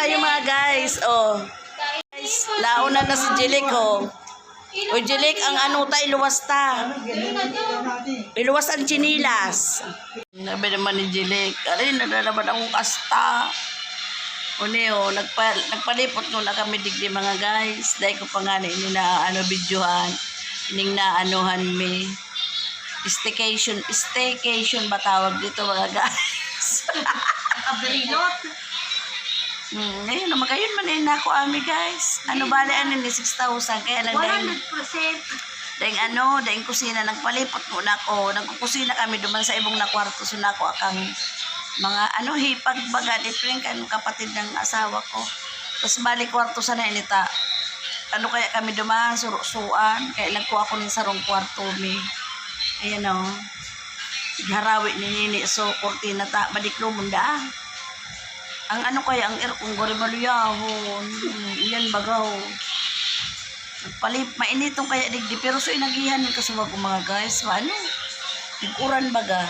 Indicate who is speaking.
Speaker 1: kayo mga guys. Oh. Guys, launa na si Jilik oh. O Jilik, ang ano ta, iluwas ta. Iluwas ang chinilas. Nabi naman ni Jilik. Aray, nadalaman akong kasta. O niyo, nagpalipot muna kami digdi mga guys. Dahil ko pa nga na videohan. Ining na anuhan me. Staycation ba tawag dito mga guys?
Speaker 2: Abrilot.
Speaker 1: Ngayon naman kayo man na ako ami guys. Ano bale ano ni 6,000 kaya lang
Speaker 2: 100%.
Speaker 1: dahil kusina nagpalipot muna ako. Nagkukusina kami duman sa ibong na kwarto so nako akang mga hipag baga different kan kapatid ng asawa ko. Tapos bali kwarto sa na inita. Ano kaya kami duman surusuan kaya lang ko ako ning sarong kwarto mi. Ayan o. Harawi ni Nini. So, kortina ta. Madiklo munda. Ang ano kaya, ang aircon gore maluyahon. Iyan bagaw. Mainitong kaya digdi. Pero so inagihan yung kasubag ko mga guys. Ano? Iguran baga.